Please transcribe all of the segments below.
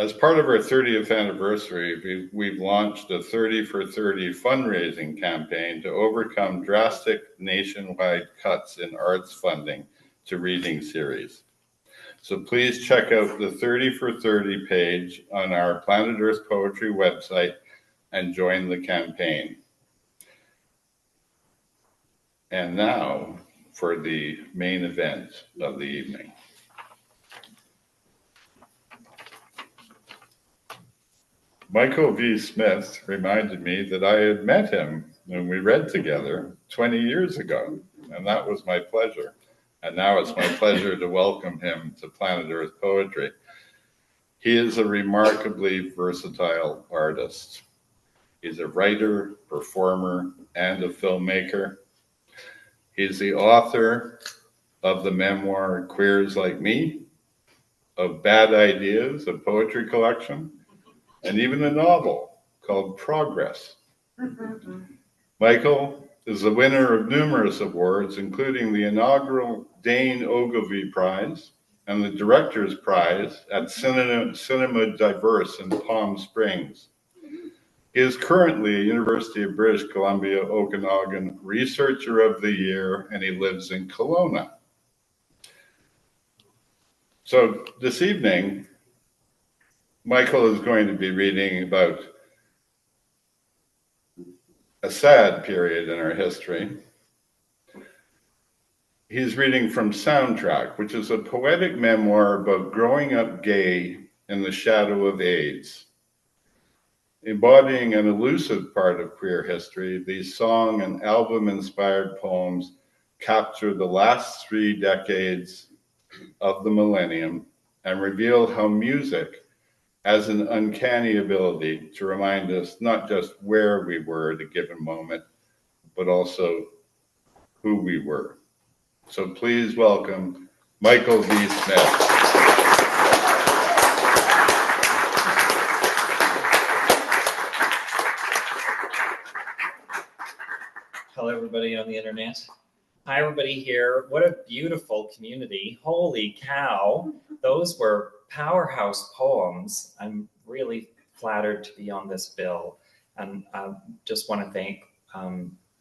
As part of our 30th anniversary, we've launched a 30 for 30 fundraising campaign to overcome drastic nationwide cuts in arts funding to reading series. So please check out the 30 for 30 page on our Planet Earth Poetry website and join the campaign. And now for the main event of the evening. Michael V. Smith reminded me that I had met him when we read together 20 years ago, and that was my pleasure. And now it's my pleasure to welcome him to Planet Earth Poetry. He is a remarkably versatile artist. He's a writer, performer, and a filmmaker. He's the author of the memoir Queers Like Me, of Bad Ideas, a poetry collection, and even a novel called Progress. Michael is the winner of numerous awards, including the inaugural Dayne Ogilvie Prize and the Director's Prize at Cinema Diverse in Palm Springs. He is currently a University of British Columbia Okanagan Researcher of the Year, and he lives in Kelowna. So this evening, Michael is going to be reading about a sad period in our history. He's reading from Soundtrack, which is a poetic memoir about growing up gay in the shadow of AIDS. Embodying an elusive part of queer history, these song and album-inspired poems capture the last 3 decades of the millennium and reveal how music has an uncanny ability to remind us not just where we were at a given moment, but also who we were. So please welcome Michael V. Smith. Hello, everybody on the internet. Hi, everybody here. What a beautiful community. Holy cow. Those were powerhouse poems. I'm really flattered to be on this bill. And I just want to thank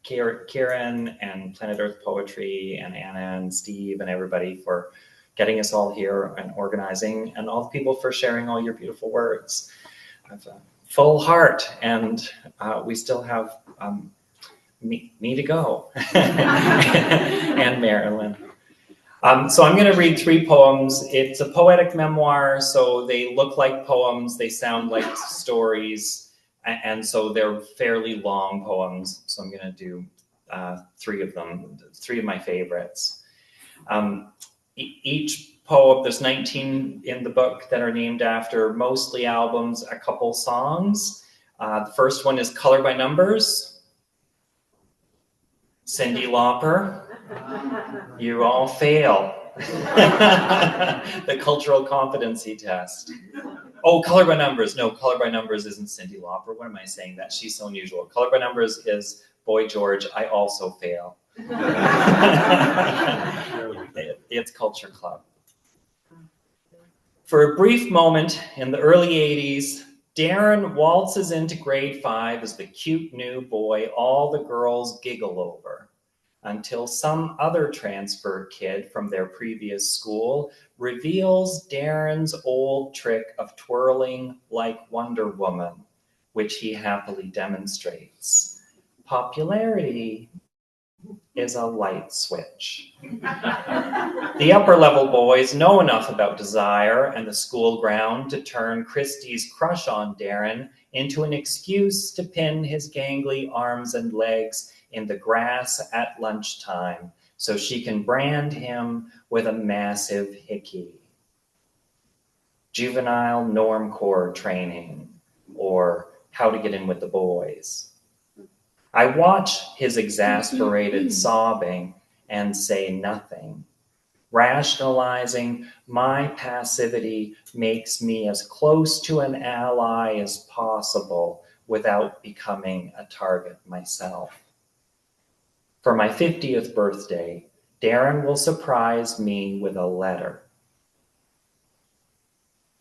Kieran and Planet Earth Poetry and Anna and Steve and everybody for getting us all here and organizing, and all the people for sharing all your beautiful words. I have a full heart, and we still have me to go, and Marilyn. So I'm going to read 3 poems. It's a poetic memoir, so they look like poems, they sound like stories, and so they're fairly long poems. So I'm going to do 3 of them, 3 of my favorites. Each poem, there's 19 in the book that are named after mostly albums, a couple songs. The first one is Color by Numbers. Cyndi Lauper, you all fail. The cultural competency test. Oh, Color by Numbers. No, Color by Numbers isn't Cyndi Lauper. What am I saying? That she's so unusual. Color by Numbers is Boy George, I also fail. It's Culture Club. For a brief moment in the early 80s, Darren waltzes into grade 5 as the cute new boy all the girls giggle over, until some other transfer kid from their previous school reveals Darren's old trick of twirling like Wonder Woman, which he happily demonstrates. Popularity is a light switch. The upper level boys know enough about desire and the school ground to turn Christie's crush on Darren into an excuse to pin his gangly arms and legs in the grass at lunchtime so she can brand him with a massive hickey. Juvenile normcore training, or how to get in with the boys. I watch his exasperated sobbing and say nothing. Rationalizing my passivity makes me as close to an ally as possible without becoming a target myself. For my 50th birthday, Darren will surprise me with a letter.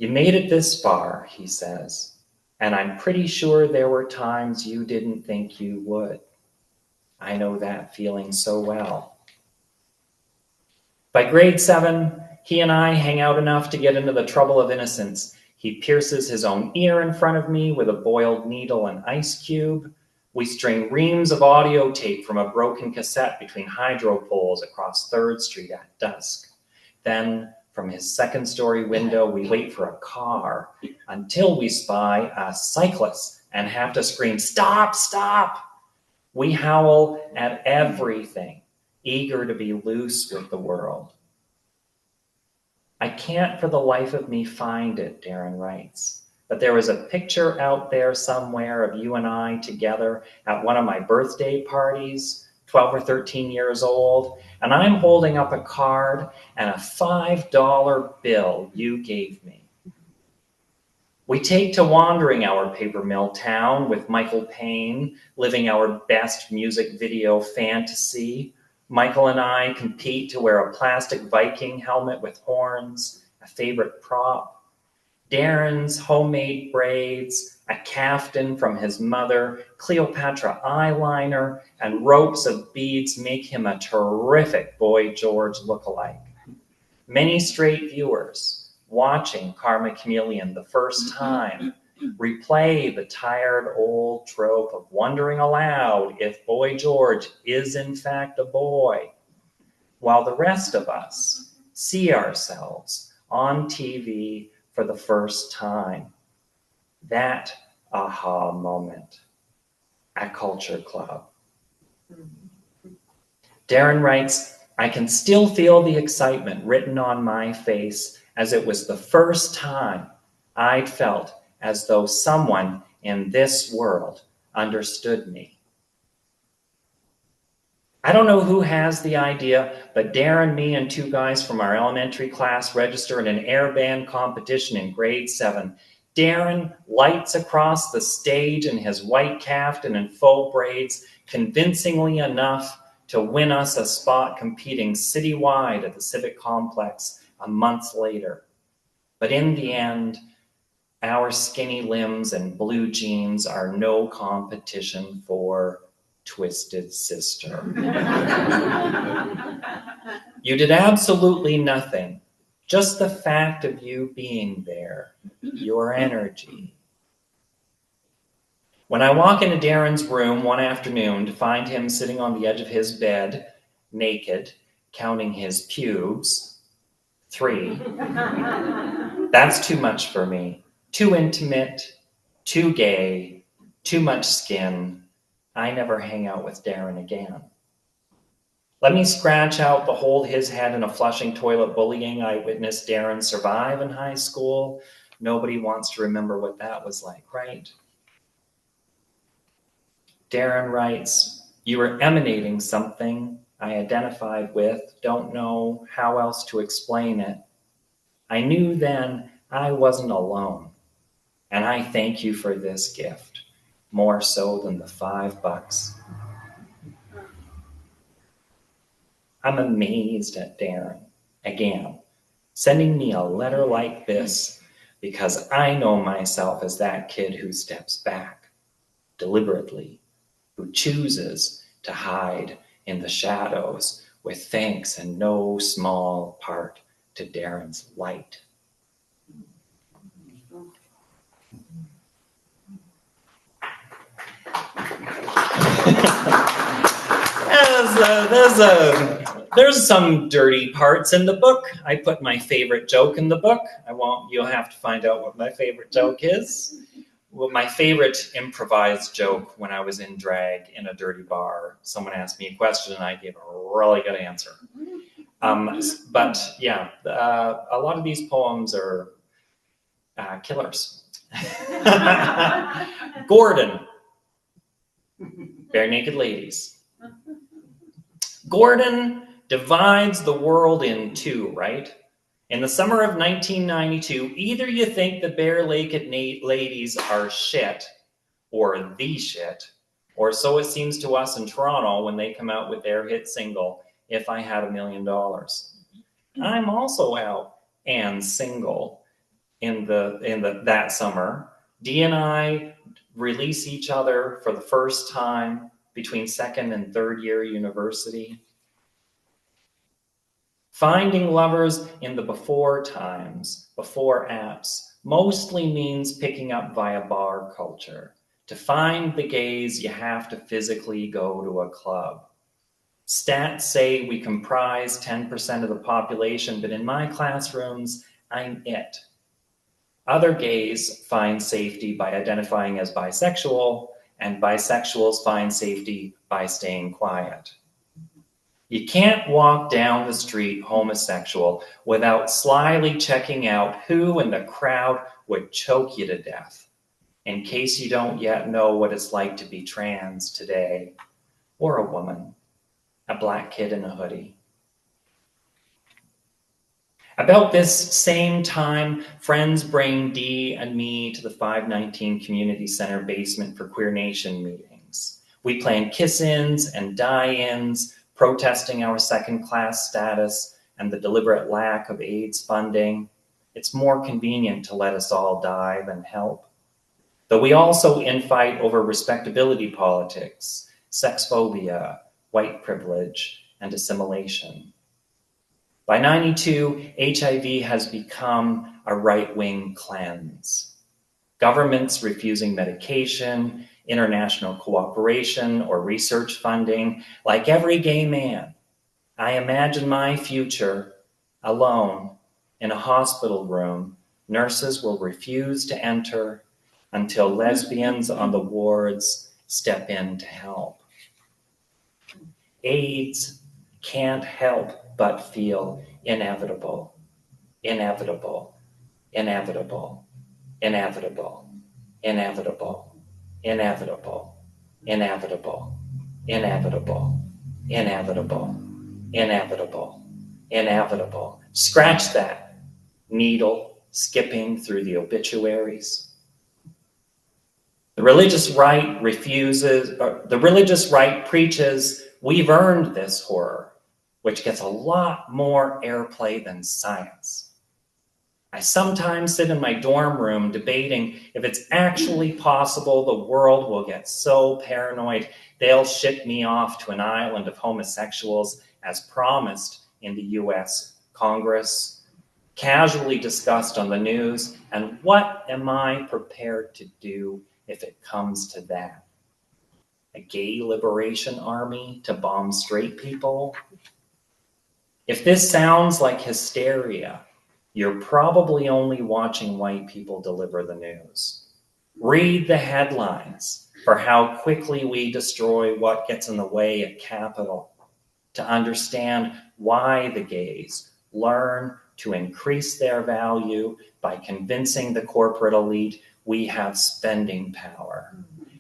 You made it this far, he says, and I'm pretty sure there were times you didn't think you would. I know that feeling so well. By grade 7, he and I hang out enough to get into the trouble of innocence. He pierces his own ear in front of me with a boiled needle and ice cube. We string reams of audio tape from a broken cassette between hydro poles across 3rd Street at dusk. Then, from his 2nd-story window, we wait for a car until we spy a cyclist and have to scream, "Stop, stop!" We howl at everything, eager to be loose with the world. I can't for the life of me find it, Darren writes, but there is a picture out there somewhere of you and I together at one of my birthday parties, 12 or 13 years old, and I'm holding up a card and a $5 bill you gave me. We take to wandering our paper mill town with Michael Payne, living our best music video fantasy. Michael and I compete to wear a plastic Viking helmet with horns, a favorite prop. Darren's homemade braids, a caftan from his mother, Cleopatra eyeliner, and ropes of beads make him a terrific Boy George lookalike. Many straight viewers watching Karma Chameleon the first time replay the tired old trope of wondering aloud if Boy George is in fact a boy, while the rest of us see ourselves on TV for the first time. That aha moment at Culture Club. Darren writes, I can still feel the excitement written on my face as it was the first time I'd felt as though someone in this world understood me. I don't know who has the idea, but Darren, me, and 2 guys from our elementary class register in an air band competition in grade 7. Darren lights across the stage in his white caftan and faux braids, convincingly enough to win us a spot competing citywide at the Civic Complex a month later. But in the end, our skinny limbs and blue jeans are no competition for Twisted Sister. You did absolutely nothing. Just the fact of you being there, your energy. When I walk into Darren's room one afternoon to find him sitting on the edge of his bed, naked, counting his pubes, 3, that's too much for me. Too intimate, too gay, too much skin. I never hang out with Darren again. Let me scratch out the hold his head in a flushing toilet bullying I witnessed Darren survive in high school. Nobody wants to remember what that was like, right? Darren writes, you were emanating something I identified with, don't know how else to explain it. I knew then I wasn't alone, and I thank you for this gift, more so than the $5. I'm amazed at Darren, again, sending me a letter like this because I know myself as that kid who steps back deliberately, who chooses to hide in the shadows with thanks and no small part to Darren's light. There's some dirty parts in the book. I put my favorite joke in the book. You'll have to find out what my favorite joke is. Well, my favorite improvised joke when I was in drag in a dirty bar, someone asked me a question and I gave a really good answer. But yeah, a lot of these poems are killers. Gordon, Bare Naked Ladies. Gordon divides the world in 2, right? In the summer of 1992, either you think the Bare Naked Ladies are shit, or the shit, or so it seems to us in Toronto when they come out with their hit single, If I Had $1 Million. I'm also out and single. that summer. Dee and I release each other for the first time between second and third year university. Finding lovers in the before times, before apps, mostly means picking up via bar culture. To find the gays, you have to physically go to a club. Stats say we comprise 10% of the population, but in my classrooms, I'm it. Other gays find safety by identifying as bisexual, and bisexuals find safety by staying quiet. You can't walk down the street homosexual without slyly checking out who in the crowd would choke you to death, in case you don't yet know what it's like to be trans today, or a woman, a black kid in a hoodie. About this same time, friends bring Dee and me to the 519 Community Center basement for Queer Nation meetings. We plan kiss-ins and die-ins, protesting our second-class status and the deliberate lack of AIDS funding. It's more convenient to let us all die than help. Though we also infight over respectability politics, sex phobia, white privilege, and assimilation. By 92, HIV has become a right-wing cleanse. Governments refusing medication, international cooperation, or research funding. Like every gay man, I imagine my future alone in a hospital room. Nurses will refuse to enter until lesbians on the wards step in to help. AIDS can't help but feel inevitable, inevitable, inevitable, inevitable, inevitable, inevitable, inevitable, inevitable, inevitable, inevitable, inevitable. Scratch that. Needle skipping through the obituaries. The religious right preaches, we've earned this horror, which gets a lot more airplay than science. I sometimes sit in my dorm room debating if it's actually possible the world will get so paranoid they'll ship me off to an island of homosexuals as promised in the US Congress, casually discussed on the news, and what am I prepared to do if it comes to that? A gay liberation army to bomb straight people? If this sounds like hysteria, you're probably only watching white people deliver the news. Read the headlines for how quickly we destroy what gets in the way at Capitol to understand why the gays learn to increase their value by convincing the corporate elite we have spending power.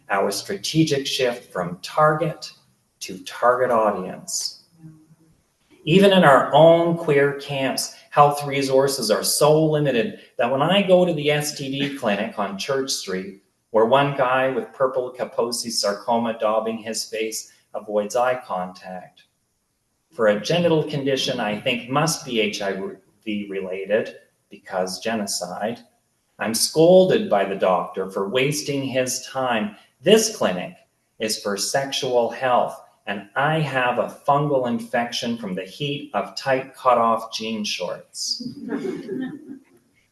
Our strategic shift from target to target audience. Even in our own queer camps, health resources are so limited that when I go to the STD clinic on Church Street, where one guy with purple Kaposi sarcoma daubing his face avoids eye contact, for a genital condition I think must be HIV related because genocide, I'm scolded by the doctor for wasting his time. This clinic is for sexual health, and I have a fungal infection from the heat of tight cutoff jean shorts.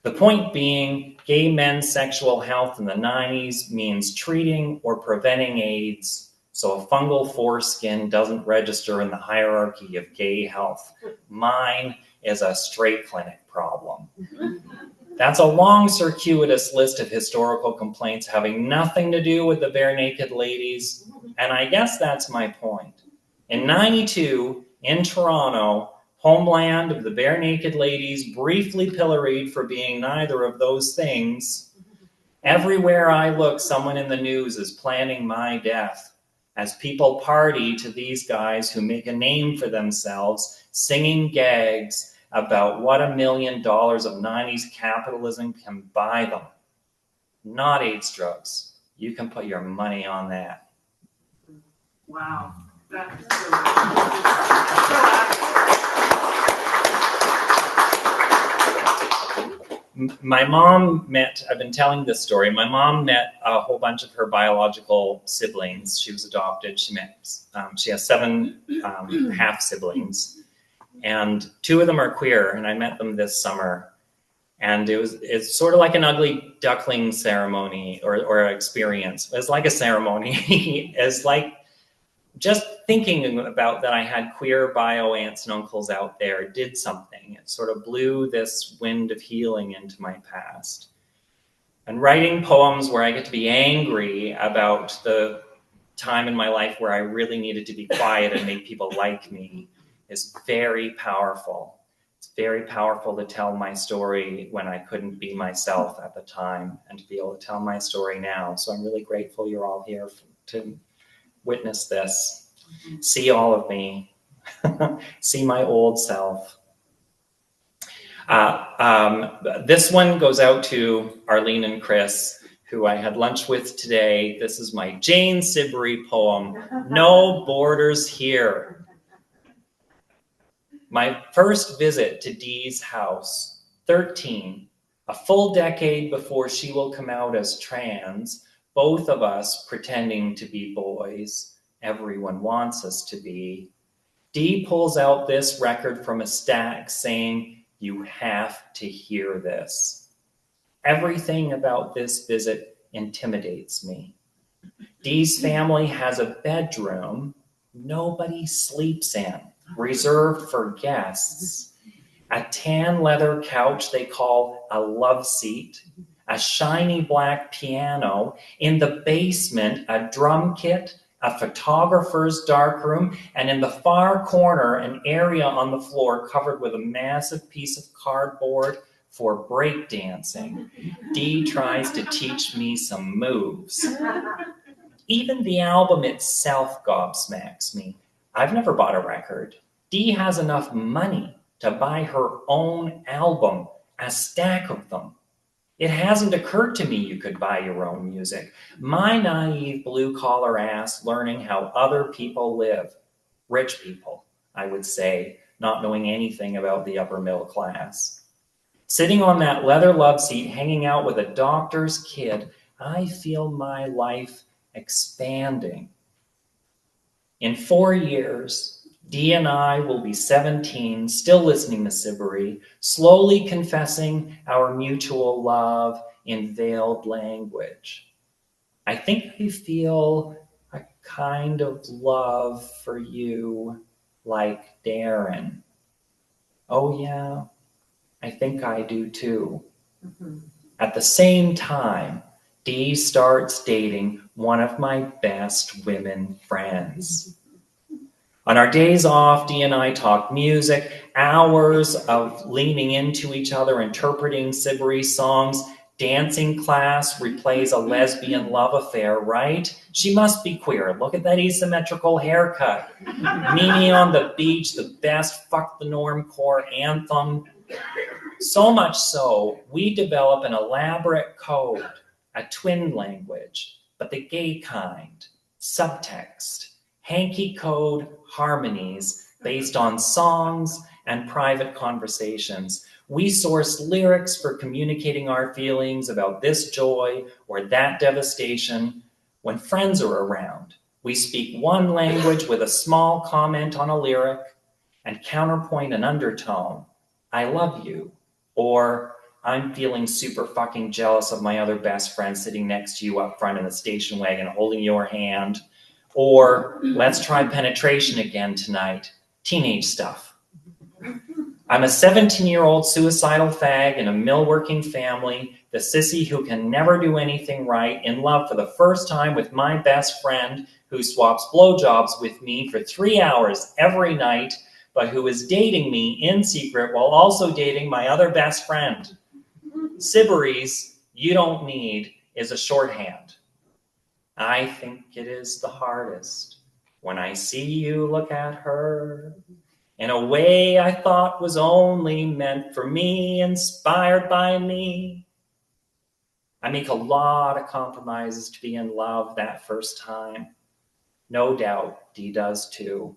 The point being, gay men's sexual health in the 90s means treating or preventing AIDS, so a fungal foreskin doesn't register in the hierarchy of gay health. Mine is a straight clinic problem. That's a long, circuitous list of historical complaints having nothing to do with the bare naked ladies, and I guess that's my point. In 92, in Toronto, homeland of the bare naked ladies, briefly pilloried for being neither of those things, everywhere I look, someone in the news is planning my death as people party to these guys who make a name for themselves, singing gags about what $1 million of 90s capitalism can buy them. Not AIDS drugs. You can put your money on that. Wow. That's so My mom met, I've been telling this story, my mom met a whole bunch of her biological siblings. She was adopted. She has 7 half siblings, and 2 of them are queer, and I met them this summer. And it's sort of like an ugly duckling ceremony or experience. It's like a ceremony. It's like just thinking about that I had queer bio aunts and uncles out there did something. It sort of blew this wind of healing into my past. And writing poems where I get to be angry about the time in my life where I really needed to be quiet and make people like me is very powerful. It's very powerful to tell my story when I couldn't be myself at the time and to be able to tell my story now. So I'm really grateful you're all here to witness this. See all of me. See my old self. This one goes out to Arlene and Chris, who I had lunch with today. This is my Jane Siberry poem, No Borders Here. My first visit to Dee's house, 13, a full decade before she will come out as trans, both of us pretending to be boys everyone wants us to be. Dee pulls out this record from a stack saying, "You have to hear this." Everything about this visit intimidates me. Dee's family has a bedroom nobody sleeps in, reserved for guests. A tan leather couch they call a love seat, a shiny black piano, in the basement a drum kit, a photographer's darkroom, and in the far corner an area on the floor covered with a massive piece of cardboard for breakdancing. Dee tries to teach me some moves. Even the album itself gobsmacks me. I've never bought a record. Dee has enough money to buy her own album, a stack of them. It hasn't occurred to me you could buy your own music. My naive blue-collar ass learning how other people live. Rich people, I would say, not knowing anything about the upper middle class. Sitting on that leather love seat, hanging out with a doctor's kid, I feel my life expanding. In 4 years, Dee and I will be 17, still listening to Siberry, slowly confessing our mutual love in veiled language. I think I feel a kind of love for you like Darren. Oh yeah, I think I do too. At the same time, Dee starts dating one of my best women friends. On our days off, Dee and I talk music, hours of leaning into each other, interpreting Siberry songs. Dancing class replays a lesbian love affair, right? She must be queer. Look at that asymmetrical haircut. Mimi on the beach, the best fuck the normcore anthem. So much so, we develop an elaborate code, a twin language, but the gay kind, subtext, hanky code harmonies based on songs and private conversations. We source lyrics for communicating our feelings about this joy or that devastation when friends are around. We speak one language with a small comment on a lyric and counterpoint an undertone. I love you. Or I'm feeling super fucking jealous of my other best friend sitting next to you up front in the station wagon holding your hand. Or let's try penetration again tonight. Teenage stuff. I'm a 17-year-old suicidal fag in a mill-working family, the sissy who can never do anything right, in love for the first time with my best friend who swaps blowjobs with me for 3 hours every night, but who is dating me in secret while also dating my other best friend. Siberry's "You Don't Need" is a shorthand. I think it is the hardest when I see you look at her in a way I thought was only meant for me, inspired by me. I make a lot of compromises to be in love that first time. No doubt Dee does too.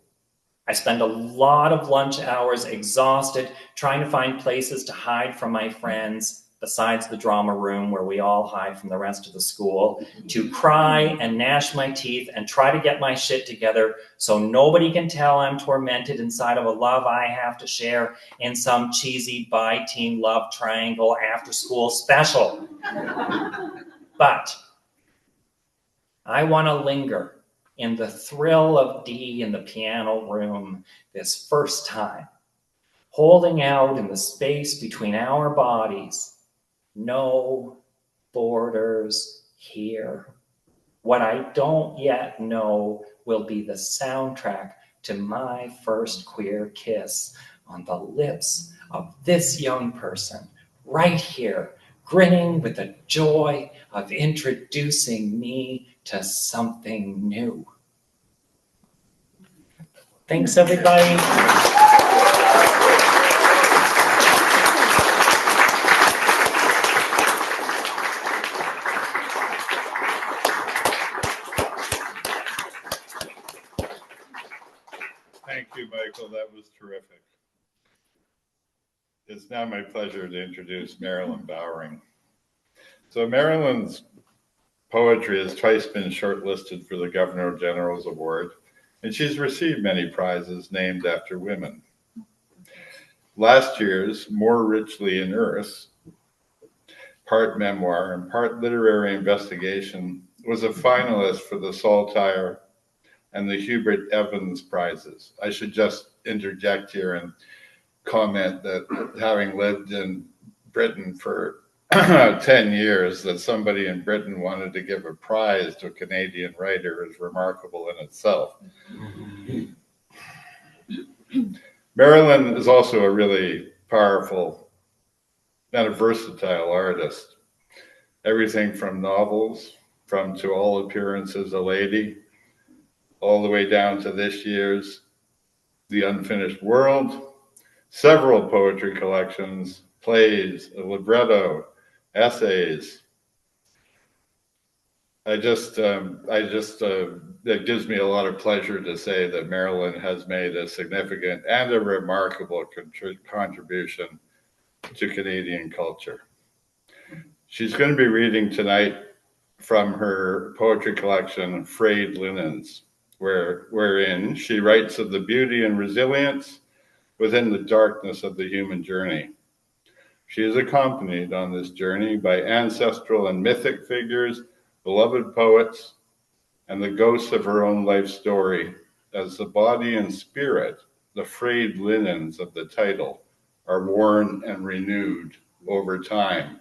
I spend a lot of lunch hours exhausted trying to find places to hide from my friends. besides the drama room where we all hide from the rest of the school, to cry and gnash my teeth and try to get my shit together so nobody can tell I'm tormented inside of a love I have to share in some cheesy bi-teen love triangle after school special. But I want to linger in the thrill of Dee in the piano room this first time, holding out in the space between our bodies. No borders here. What I don't yet know will be the soundtrack to my first queer kiss on the lips of this young person right here, grinning with the joy of introducing me to something new. Thanks, everybody. Thank you, Michael. That was terrific. It's now my pleasure to introduce Marilyn Bowering. So Marilyn's poetry has twice been shortlisted for the Governor General's Award, and she's received many prizes named after women. Last year's More Richly in Earth, part memoir and part literary investigation, was a finalist for the Saltire and the Hubert Evans Prizes. I should just interject here and comment that having lived in Britain for 10 years, that somebody in Britain wanted to give a prize to a Canadian writer is remarkable in itself. Marilyn is also a really powerful and a versatile artist. Everything from novels, from To All Appearances a Lady, all the way down to this year's The Unfinished World, several poetry collections, plays, a libretto, essays. It gives me a lot of pleasure to say that Marilyn has made a significant and a remarkable contribution to Canadian culture. She's going to be reading tonight from her poetry collection, Frayed Linens, wherein she writes of the beauty and resilience within the darkness of the human journey. She is accompanied on this journey by ancestral and mythic figures, beloved poets, and the ghosts of her own life story, as the body and spirit, the frayed linens of the title, are worn and renewed over time.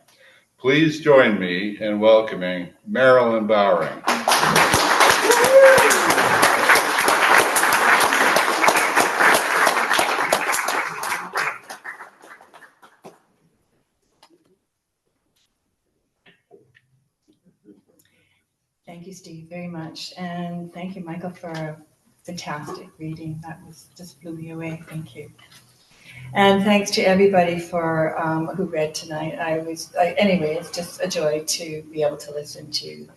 Please join me in welcoming Marilyn Bowering. Thank you, Steve, very much. And thank you, Michael, for a fantastic reading. That just blew me away. Thank you. And thanks to everybody for who read tonight. Anyway, it's just a joy to be able to listen to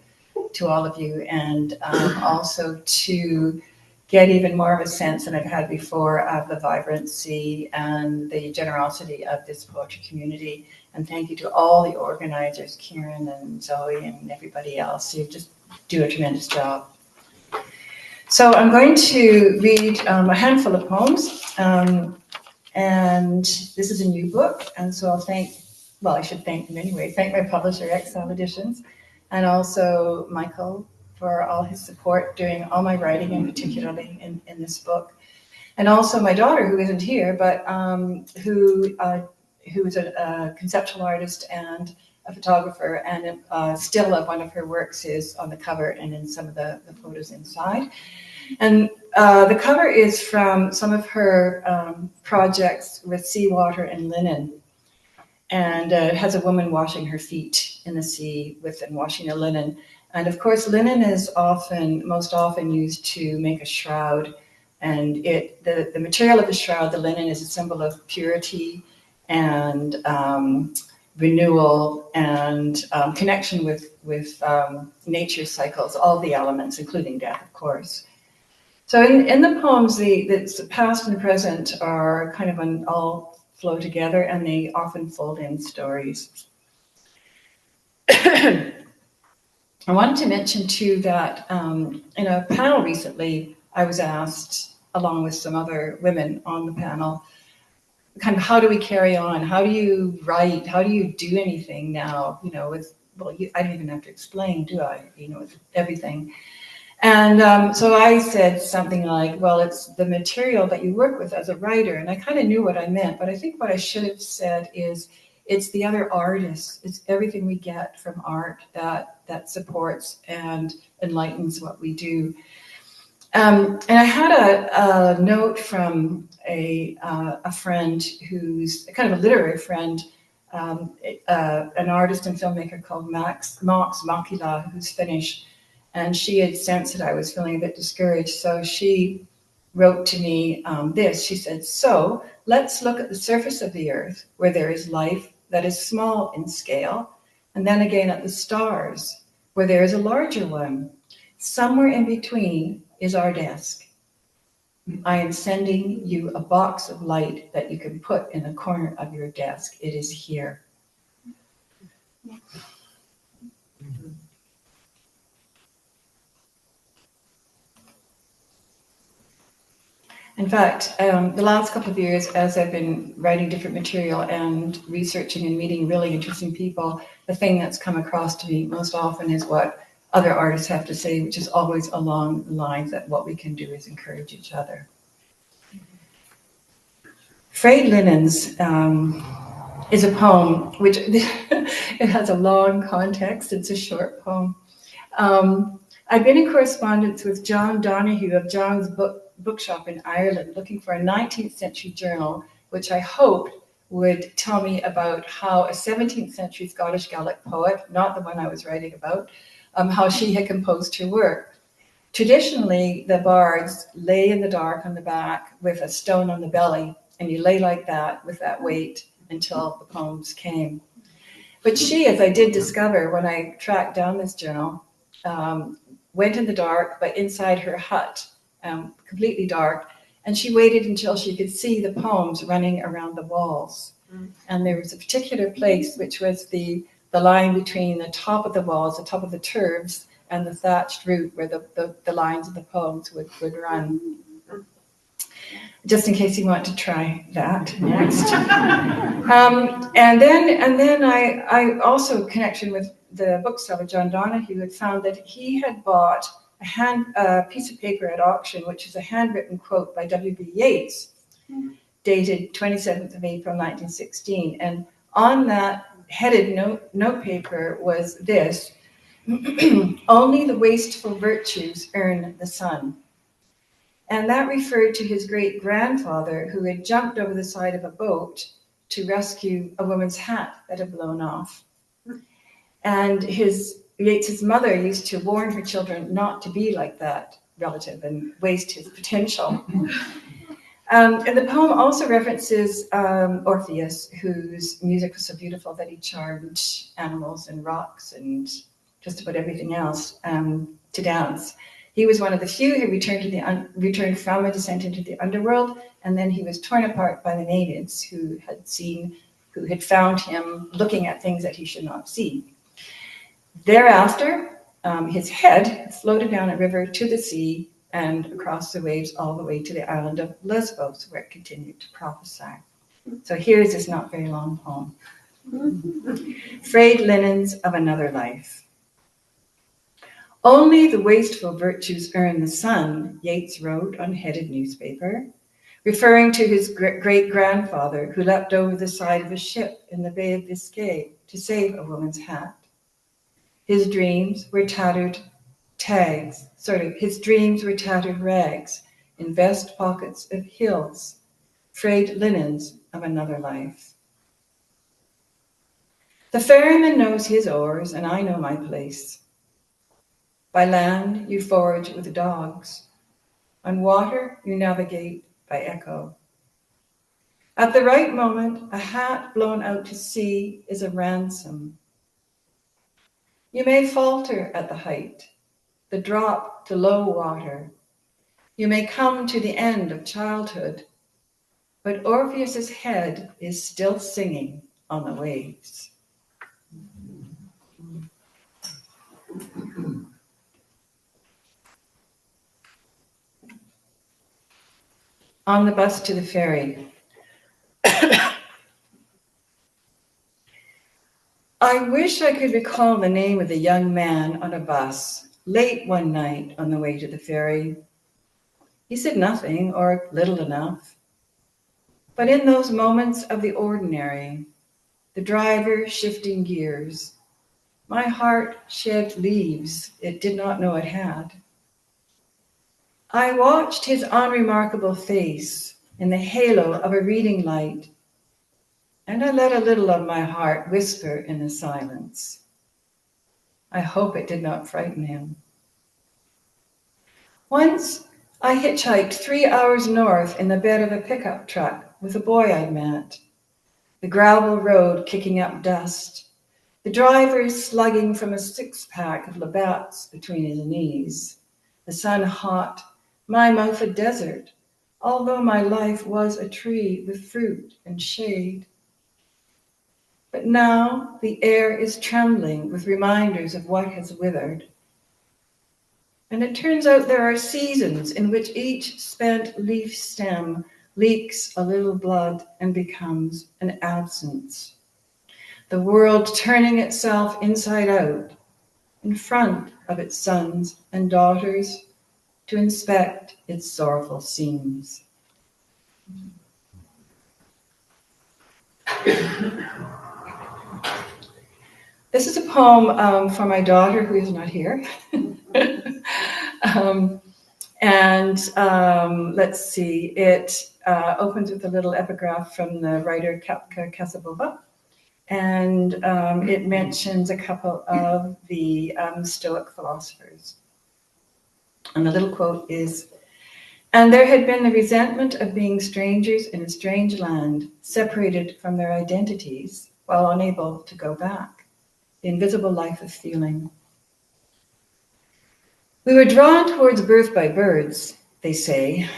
all of you, and also to get even more of a sense than I've had before of the vibrancy and the generosity of this poetry community. And thank you to all the organizers, Kieran and Zoe and everybody else who just do a tremendous job. So I'm going to read a handful of poems. And this is a new book, and so I should thank them anyway. Thank my publisher, Exile Editions, and also Michael for all his support during all my writing, and particularly in this book. And also my daughter, who isn't here, but who is a conceptual artist and a photographer, and a still of one of her works is on the cover and in some of the photos inside. And the cover is from some of her projects with seawater and linen. And it has a woman washing her feet in the sea and washing a linen. And of course, linen is most often used to make a shroud. And the material of the shroud, the linen, is a symbol of purity and renewal and connection with nature's cycles, all the elements, including death, of course. So in the poems, the past and present are kind of all flow together, and they often fold in stories. I wanted to mention too that in a panel recently, I was asked, along with some other women on the panel, kind of how do we carry on? How do you write? How do you do anything now? You know, with I don't even have to explain, do I? You know, with everything. And so I said something like, well, it's the material that you work with as a writer. And I kind of knew what I meant, but I think what I should have said is it's the other artists. It's everything we get from art that supports and enlightens what we do. And I had a note from a friend who's kind of a literary friend, an artist and filmmaker called Max Makila, who's Finnish. And she had sensed that I was feeling a bit discouraged. So she wrote to me this. She said, so let's look at the surface of the earth where there is life that is small in scale. And then again at the stars where there is a larger one. Somewhere in between is our desk. I am sending you a box of light that you can put in the corner of your desk. It is here. In fact, the last couple of years, as I've been writing different material and researching and meeting really interesting people, the thing that's come across to me most often is what other artists have to say, which is always along the lines that what we can do is encourage each other. Frayed Linens is a poem which it has a long context. It's a short poem. I've been in correspondence with John Donahue of John's Bookshop in Ireland, looking for a 19th century journal, which I hoped would tell me about how a 17th century Scottish Gaelic poet, not the one I was writing about, how she had composed her work. Traditionally, the bards lay in the dark on the back with a stone on the belly, and you lay like that with that weight until the poems came. But she, as I did discover when I tracked down this journal, went in the dark, but inside her hut, completely dark, and she waited until she could see the poems running around the walls. And there was a particular place which was the line between the top of the walls, the top of the turves, and the thatched roof where the lines of the poems would run. Just in case you want to try that next. And then I also, in connection with the bookseller, John Donahue, had found that he had bought a piece of paper at auction, which is a handwritten quote by W.B. Yeats, dated 27th of April, 1916. And on that headed note paper was this: only the wasteful virtues earn the sun. And that referred to his great-grandfather who had jumped over the side of a boat to rescue a woman's hat that had blown off. And Yeats's mother used to warn her children not to be like that relative and waste his potential. And the poem also references Orpheus, whose music was so beautiful that he charmed animals and rocks and just about everything else to dance. He was one of the few who returned from a descent into the underworld, and then he was torn apart by the natives who had found him looking at things that he should not see. Thereafter, his head floated down a river to the sea and across the waves all the way to the island of Lesbos, where it continued to prophesy. So here's this not very long poem. Frayed linens of another life. Only the wasteful virtues earn the sun, Yeats wrote on headed newspaper, referring to his great-grandfather who leapt over the side of a ship in the Bay of Biscay to save a woman's hat. His dreams were tattered rags in vest pockets of hills, frayed linens of another life. The ferryman knows his oars, and I know my place. By land, you forage with the dogs. On water, you navigate by echo. At the right moment, a hat blown out to sea is a ransom. You may falter at the height, the drop to low water. You may come to the end of childhood, but Orpheus's head is still singing on the waves. on the bus to the ferry. I wish I could recall the name of the young man on a bus late one night on the way to the ferry. He said nothing or little enough. But in those moments of the ordinary, the driver shifting gears, my heart shed leaves it did not know it had. I watched his unremarkable face in the halo of a reading light, and I let a little of my heart whisper in the silence. I hope it did not frighten him. Once I hitchhiked 3 hours north in the bed of a pickup truck with a boy I'd met. The gravel road kicking up dust, the driver slugging from a six-pack of Labatt's between his knees, the sun hot, my mouth a desert, although my life was a tree with fruit and shade. But now the air is trembling with reminders of what has withered. And it turns out there are seasons in which each spent leaf stem leaks a little blood and becomes an absence. The world turning itself inside out in front of its sons and daughters to inspect its sorrowful seams. This is a poem for my daughter who is not here. Let's see, it opens with a little epigraph from the writer Kapka Kasabova. And it mentions a couple of the Stoic philosophers. And the little quote is, "And there had been the resentment of being strangers in a strange land, separated from their identities, while unable to go back, the invisible life of feeling. We were drawn towards birth by birds, they say,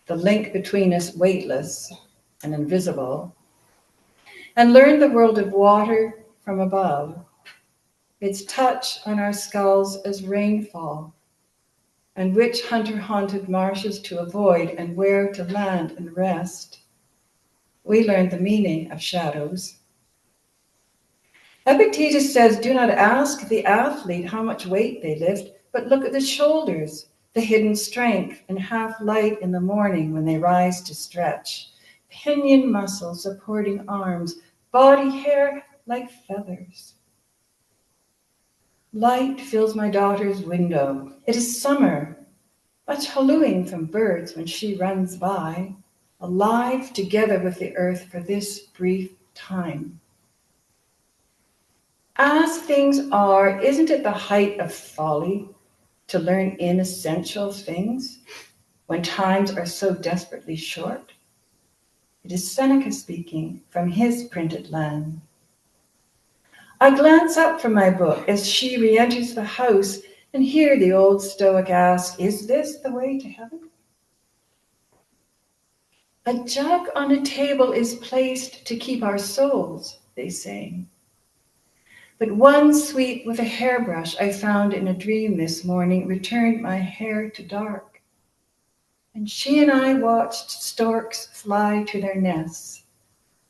the link between us weightless and invisible, and learned the world of water from above, its touch on our skulls as rainfall, and which hunter-haunted marshes to avoid and where to land and rest. We learned the meaning of shadows. Epictetus says, do not ask the athlete how much weight they lift, but look at the shoulders, the hidden strength and half light in the morning when they rise to stretch, pinion muscles supporting arms, body hair like feathers. Light fills my daughter's window. It is summer, much hallooing from birds when she runs by, alive together with the earth for this brief time. As things are, isn't it the height of folly to learn inessential things when times are so desperately short? It is Seneca speaking from his printed land. I glance up from my book as she re-enters the house and hear the old Stoic ask, is this the way to heaven? A jug on a table is placed to keep our souls, they say. But one sweep with a hairbrush I found in a dream this morning returned my hair to dark. And she and I watched storks fly to their nests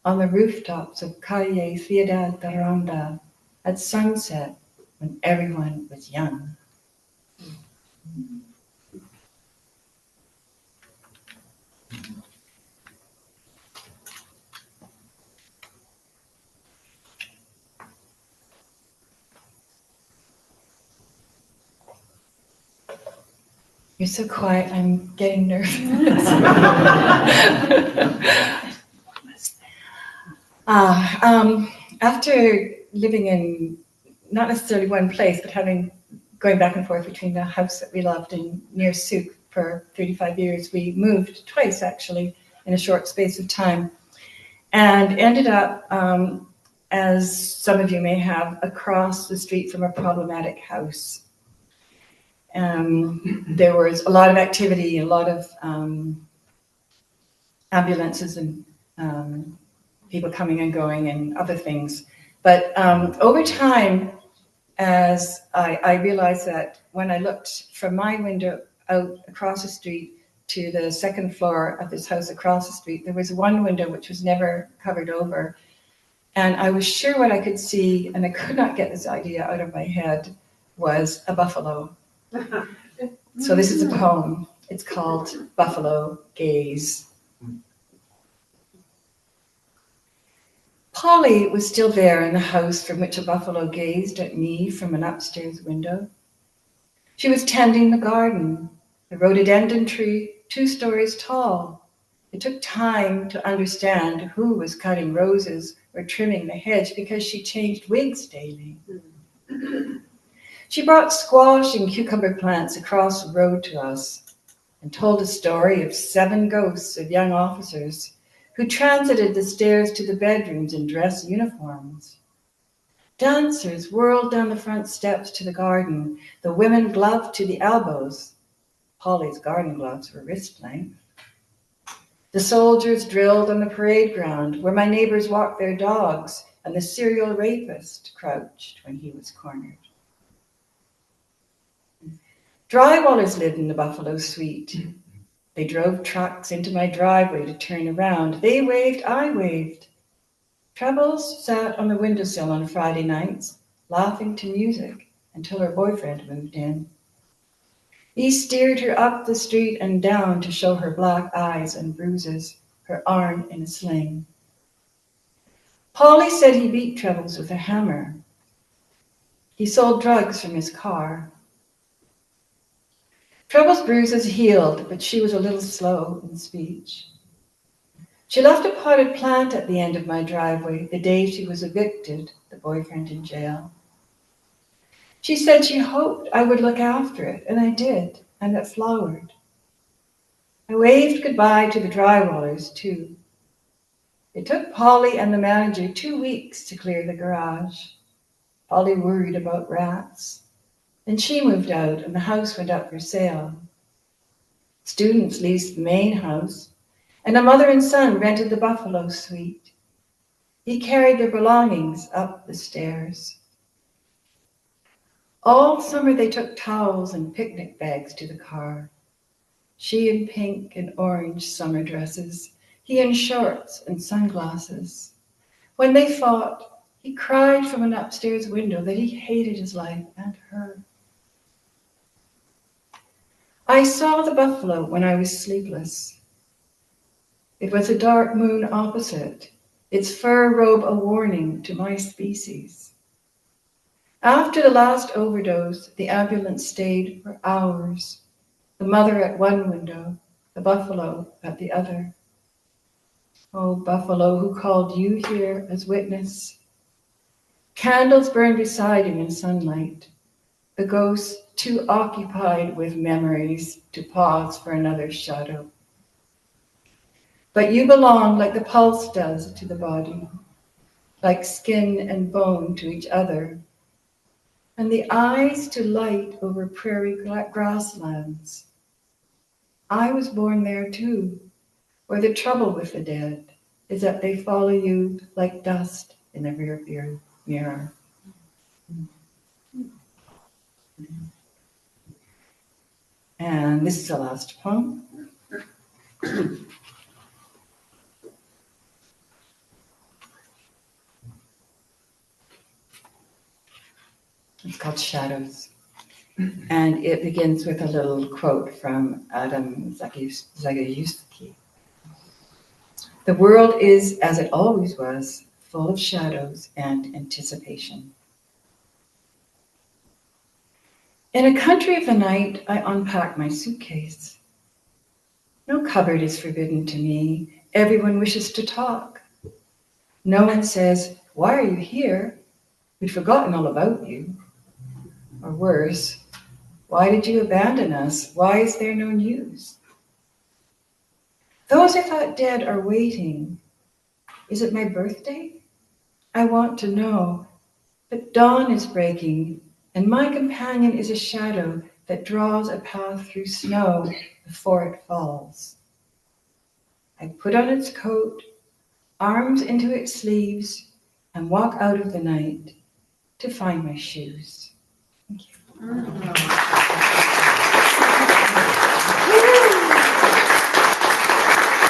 on the rooftops of Calle Ciudad de Ronda at sunset when everyone was young. You're so quiet, I'm getting nervous. After living in not necessarily one place, but going back and forth between the house that we loved and near Souk for 35 years, we moved twice actually in a short space of time, and ended up, as some of you may have, across the street from a problematic house. There was a lot of activity, a lot of ambulances and people coming and going and other things. But over time, as I realized that when I looked from my window out across the street to the second floor of this house across the street, there was one window which was never covered over. And I was sure what I could see, and I could not get this idea out of my head, was a buffalo. So this is a poem. It's called Buffalo Gaze. Polly was still there in the house from which a buffalo gazed at me from an upstairs window. She was tending the garden, the rhododendron tree, 2 stories tall. It took time to understand who was cutting roses or trimming the hedge because she changed wigs daily. She brought squash and cucumber plants across the road to us and told a story of 7 ghosts of young officers who transited the stairs to the bedrooms in dress uniforms. Dancers whirled down the front steps to the garden, the women gloved to the elbows. Polly's garden gloves were wrist length. The soldiers drilled on the parade ground where my neighbors walked their dogs and the serial rapist crouched when he was cornered. Drywallers lived in the Buffalo Suite. They drove trucks into my driveway to turn around. They waved, I waved. Trebles sat on the windowsill on Friday nights, laughing to music until her boyfriend moved in. He steered her up the street and down to show her black eyes and bruises, her arm in a sling. Polly said he beat Trebles with a hammer. He sold drugs from his car. Trebles' bruises healed, but she was a little slow in speech. She left a potted plant at the end of my driveway the day she was evicted, the boyfriend in jail. She said she hoped I would look after it, and I did, and it flowered. I waved goodbye to the drywallers, too. It took Polly and the manager 2 weeks to clear the garage. Polly worried about rats. Then she moved out, and the house went up for sale. Students leased the main house, and a mother and son rented the Buffalo Suite. He carried their belongings up the stairs. All summer they took towels and picnic bags to the car. She in pink and orange summer dresses, he in shorts and sunglasses. When they fought, he cried from an upstairs window that he hated his life and her. I saw the buffalo when I was sleepless. It was a dark moon opposite, its fur robe a warning to my species. After the last overdose, the ambulance stayed for hours, the mother at one window, the buffalo at the other. Oh, buffalo, who called you here as witness? Candles burned beside him in sunlight, the ghost too occupied with memories to pause for another shadow. But you belong like the pulse does to the body, like skin and bone to each other, and the eyes to light over prairie grasslands. I was born there too, where the trouble with the dead is that they follow you like dust in the rearview mirror. And this is the last poem. It's called Shadows. And it begins with a little quote from Adam Zagajewski. The world is, as it always was, full of shadows and anticipation. In a country of the night, I unpack my suitcase. No cupboard is forbidden to me. Everyone wishes to talk. No one says, "Why are you here? We'd forgotten all about you." Or worse, "Why did you abandon us? Why is there no news?" Those I thought dead are waiting. Is it my birthday? I want to know. But dawn is breaking, and my companion is a shadow that draws a path through snow before it falls. I put on its coat, arms into its sleeves, and walk out of the night to find my shoes. Thank you.